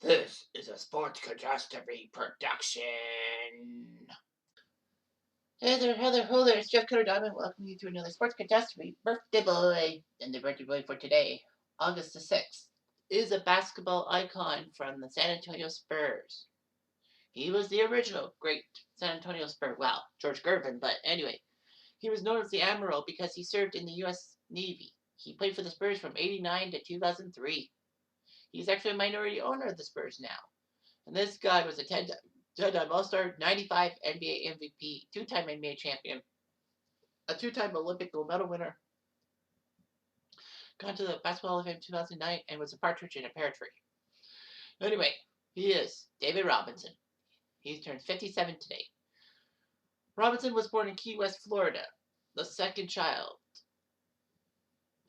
This is a Sports Catastrophe production. Hey there, Heather, ho there, it's Jeff Cutter Diamond. Welcome you to another Sports Catastrophe birthday boy. And the birthday boy for today, August the 6th, is a basketball icon from the San Antonio Spurs. He was the original great San Antonio Spur. Well, George Gervin, but anyway. He was known as the Admiral because he served in the U.S. Navy. He played for the Spurs from 89 to 2003. He's actually a minority owner of the Spurs now. And this guy was a 10-time All-Star, 95 NBA MVP, 2-time NBA champion, a 2-time Olympic gold medal winner, got to the Basketball Hall of Fame 2009, and was a partridge in a pear tree. Anyway, he is David Robinson. He's turned 57 today. Robinson was born in Key West, Florida, the second child.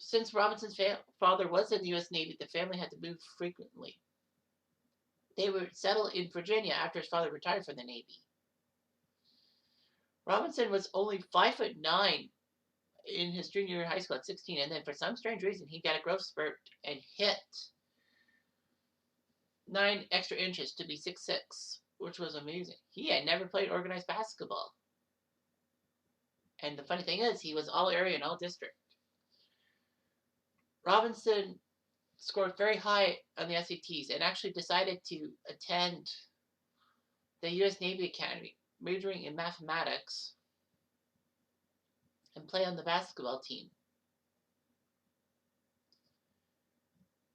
Since Robinson's father was in the U.S. Navy, the family had to move frequently. They were settled in Virginia after his father retired from the Navy. Robinson was only 5'9" in his junior year of high school at 16, and then for some strange reason, he got a growth spurt and hit 9 extra inches to be 6'6", which was amazing. He had never played organized basketball. And the funny thing is, he was all area and all district. Robinson scored very high on the SATs and actually decided to attend the U.S. Navy Academy, majoring in mathematics, and play on the basketball team.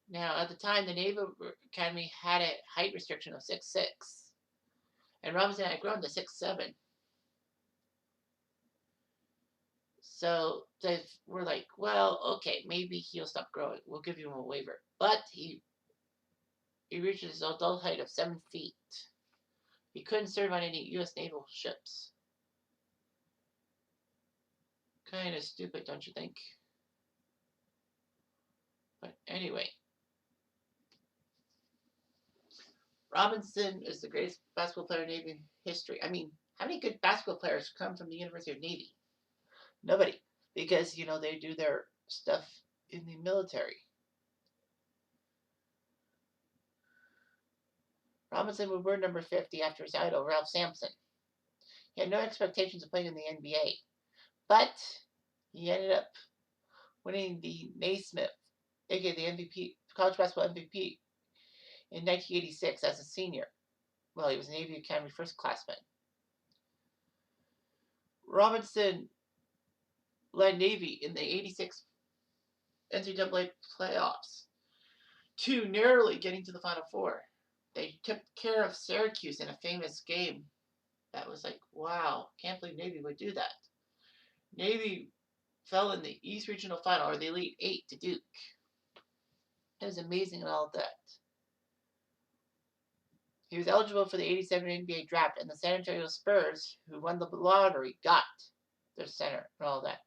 Now, at the time, the Naval Academy had a height restriction of 6'6", and Robinson had grown to 6'7". So they were like, well, okay, maybe he'll stop growing. We'll give him a waiver. But he reached his adult height of 7 feet. He couldn't serve on any U.S. naval ships. Kind of stupid, don't you think? But anyway, Robinson is the greatest basketball player in Navy history. I mean, how many good basketball players come from the University of Navy? Nobody. Because, they do their stuff in the military. Robinson would wear number 50 after his idol, Ralph Sampson. He had no expectations of playing in the NBA, but he ended up winning the Naismith, aka the MVP, college basketball MVP, in 1986 as a senior. Well, he was Navy Academy first-classman. Robinson led Navy in the 86 NCAA playoffs to narrowly getting to the Final Four. They took care of Syracuse in a famous game. That was like, wow, can't believe Navy would do that. Navy fell in the East Regional Final, or the Elite Eight, to Duke. It was amazing and all of that. He was eligible for the 87 NBA draft, and the San Antonio Spurs, who won the lottery, got their center and all that.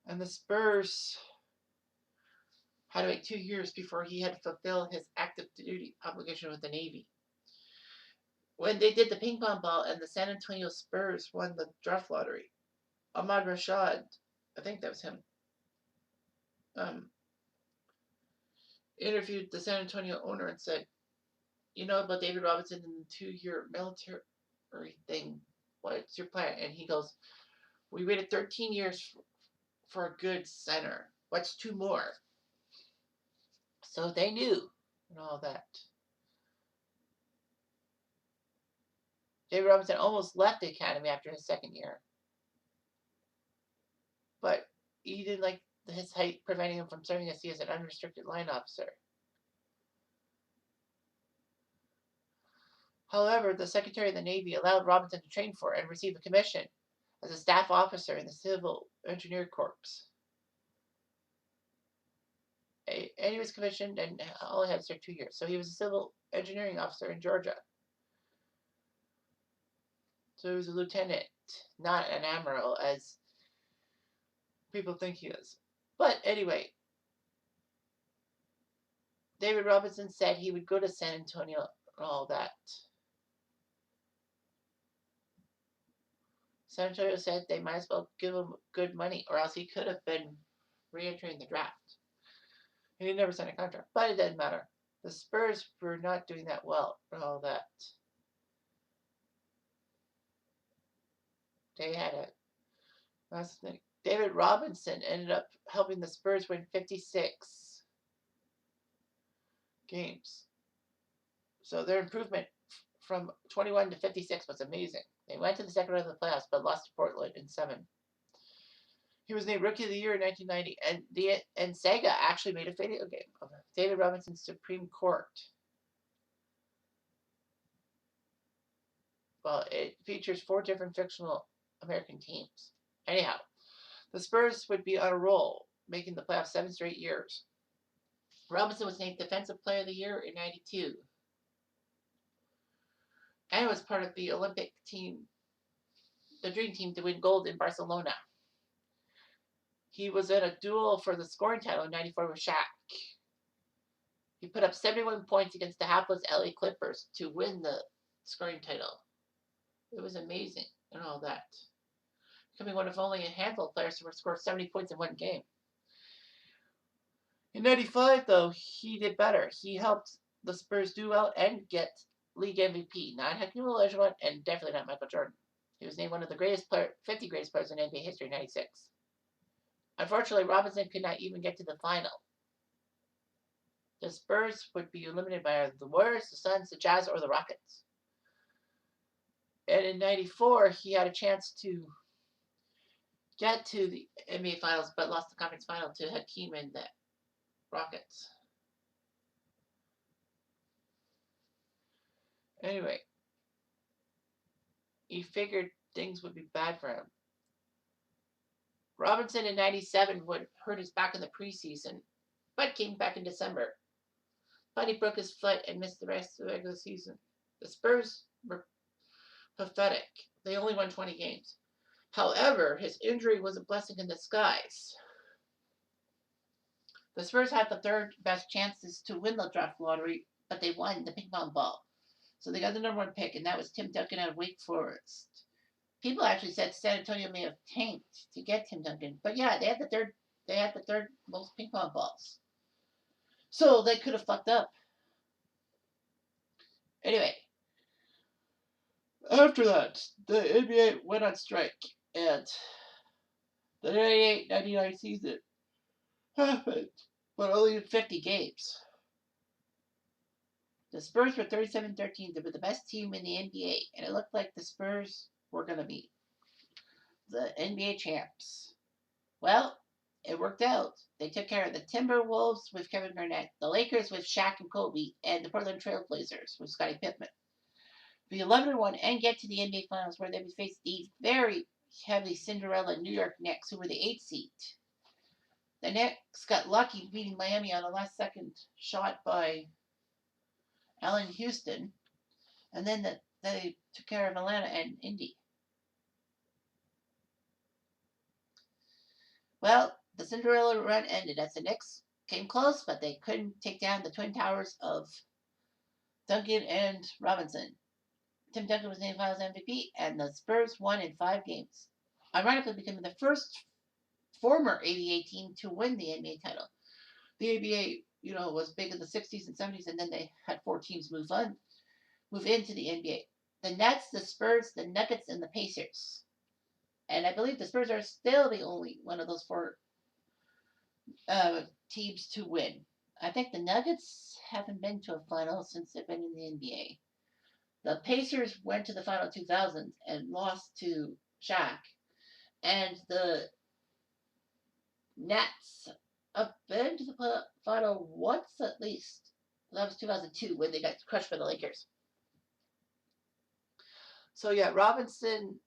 And the Spurs had to wait 2 years before he had to fulfill his active duty obligation with the Navy. When they did the ping pong ball and the San Antonio Spurs won the draft lottery, Ahmad Rashad, I think that was him, interviewed the San Antonio owner and said, you know about David Robinson and the 2-year military thing, what's your plan? And he goes, we waited 13 years for a good center. What's 2 more? So they knew and all that. David Robinson almost left the academy after his second year, but he didn't like his height preventing him from serving as an unrestricted line officer. However, the Secretary of the Navy allowed Robinson to train for and receive a commission as a staff officer in the Civil Engineer Corps. And he was commissioned and only had to serve 2 years. So he was a civil engineering officer in Georgia. So he was a lieutenant, not an admiral, as people think he is. But anyway, David Robinson said he would go to San Antonio and all that. San Antonio said they might as well give him good money, or else he could have been re-entering the draft. And he never signed a contract, but it doesn't matter. The Spurs were not doing that well for all that. They had a last thing. David Robinson ended up helping the Spurs win 56 games. So their improvement from 21 to 56 was amazing. They went to the second round of the playoffs, but lost to Portland in 7. He was named Rookie of the Year in 1990, and Sega actually made a video game of David Robinson's Supreme Court. Well, it features 4 different fictional American teams. Anyhow, the Spurs would be on a roll, making the playoffs 7 straight years. Robinson was named Defensive Player of the Year in 92. And was part of the Olympic team, the dream team to win gold in Barcelona. He was in a duel for the scoring title in 94 with Shaq. He put up 71 points against the hapless LA Clippers to win the scoring title. It was amazing and all that. Becoming one of only a handful of players who scored 70 points in one game. In 95, though, he did better. He helped the Spurs do well and get league MVP. Not Hakeem Olajuwon and definitely not Michael Jordan. He was named one of the 50 greatest players in NBA history in 96. Unfortunately, Robinson could not even get to the final. The Spurs would be eliminated by the Warriors, the Suns, the Jazz, or the Rockets. And in 94, he had a chance to get to the NBA Finals, but lost the conference final to Hakeem and the Rockets. Anyway, he figured things would be bad for him. Robinson in 97 would hurt his back in the preseason, but came back in December. But he broke his foot and missed the rest of the regular season. The Spurs were pathetic. They only won 20 games. However, his injury was a blessing in disguise. The Spurs had the third best chances to win the draft lottery, but they won the ping pong ball. So they got the number 1 pick, and that was Tim Duncan out of Wake Forest. People actually said San Antonio may have tanked to get Tim Duncan, but yeah, they had the third most ping pong balls. So they could have fucked up. Anyway, after that, the NBA went on strike, and the 98-99 season happened, but only in 50 games. The Spurs were 37-13. They were the best team in the NBA, and it looked like the Spurs were going to be the NBA champs. Well, it worked out. They took care of the Timberwolves with Kevin Garnett, the Lakers with Shaq and Kobe, and the Portland Trail Blazers with Scottie Pippen. Be 11-1 and get to the NBA Finals, where they would face the very heavy Cinderella New York Knicks, who were the 8th seed. The Knicks got lucky beating Miami on a last-second shot by Allen Houston, and then they took care of Atlanta and Indy. Well, the Cinderella run ended as the Knicks came close, but they couldn't take down the twin towers of Duncan and Robinson. Tim Duncan was named Finals MVP, and the Spurs won in 5 games, ironically becoming the first former ABA team to win the NBA title. The ABA, was big in the 60s and 70s, and then they had 4 teams move into the NBA. The Nets, the Spurs, the Nuggets, and the Pacers. And I believe the Spurs are still the only one of those 4 teams to win. I think the Nuggets haven't been to a final since they've been in the NBA. The Pacers went to the final 2000 and lost to Shaq. And the Nets have been to the final once at least. That was 2002 when they got crushed by the Lakers. So yeah, Robinson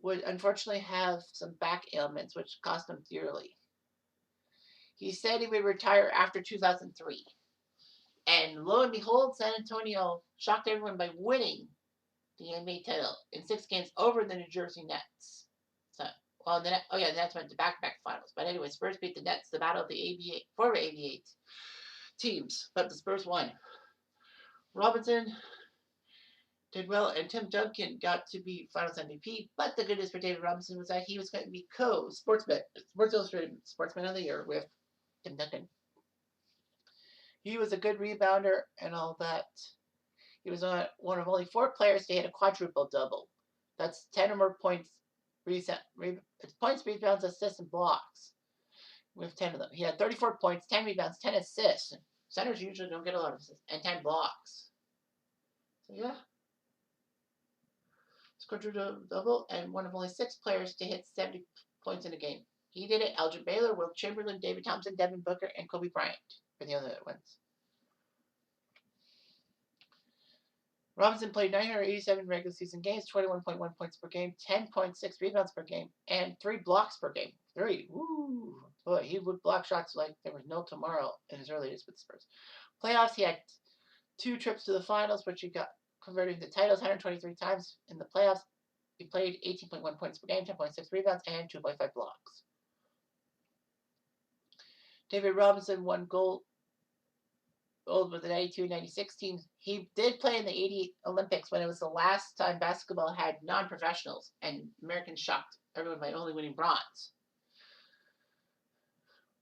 would unfortunately have some back ailments, which cost him dearly. He said he would retire after 2003. And lo and behold, San Antonio shocked everyone by winning the NBA title in 6 games over the New Jersey Nets. So, the Nets went to back-to-back finals. But anyway, Spurs beat the Nets, the battle of the former ABA teams. But the Spurs won. Robinson did well, and Tim Duncan got to be Finals MVP. But the good news for David Robinson was that he was going to be Sports Illustrated Sportsman of the Year with Tim Duncan. He was a good rebounder and all that. He was one of only 4 players to hit a quadruple double. That's 10 or more points, points, rebounds, assists, and blocks. We have 10 of them. He had 34 points, 10 rebounds, 10 assists. Centers usually don't get a lot of assists, and 10 blocks. So yeah, it's quadruple double, and one of only 6 players to hit 70 points in a game. He did it. Elgin Baylor, Will Chamberlain, David Thompson, Devin Booker, and Kobe Bryant for the other ones. Robinson played 987 regular season games, 21.1 points per game, 10.6 rebounds per game, and 3 blocks per game. 3. Woo! Boy, he would block shots like there was no tomorrow in his early days with the Spurs. Playoffs, he had 2 trips to the finals, which he got converting the titles 123 times in the playoffs. He played 18.1 points per game, 10.6 rebounds, and 2.5 blocks. David Robinson won gold with the 92-96 teams. He did play in the 80 Olympics when it was the last time basketball had non-professionals, and Americans shocked everyone by only winning bronze.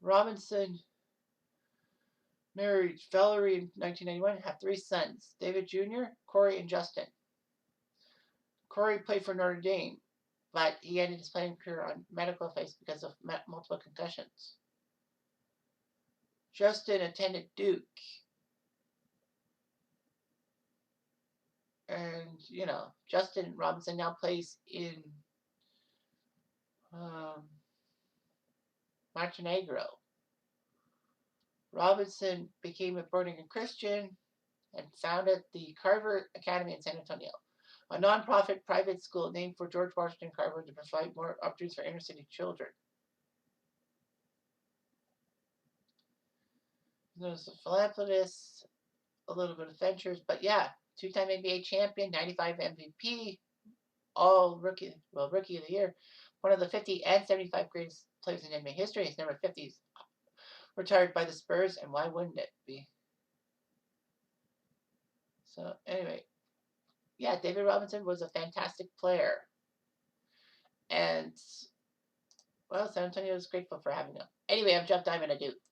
Robinson married Valerie in 1991, had 3 sons, David Jr., Corey, and Justin. Corey played for Notre Dame, but he ended his playing career on medical advice because of multiple concussions. Justin attended Duke. And, Justin Robinson now plays in Montenegro. Robinson became a born-again Christian and founded the Carver Academy in San Antonio, a nonprofit private school named for George Washington Carver to provide more opportunities for inner-city children. There's a philanthropist, a little bit of ventures, but yeah, 2-time NBA champion, 95 MVP, all rookie of the year, one of the 50 and 75 greatest players in NBA history. His number 50 is retired by the Spurs, and why wouldn't it be? So anyway, yeah, David Robinson was a fantastic player, and well, San Antonio is grateful for having him. Anyway, I'm Jeff Diamond. I do.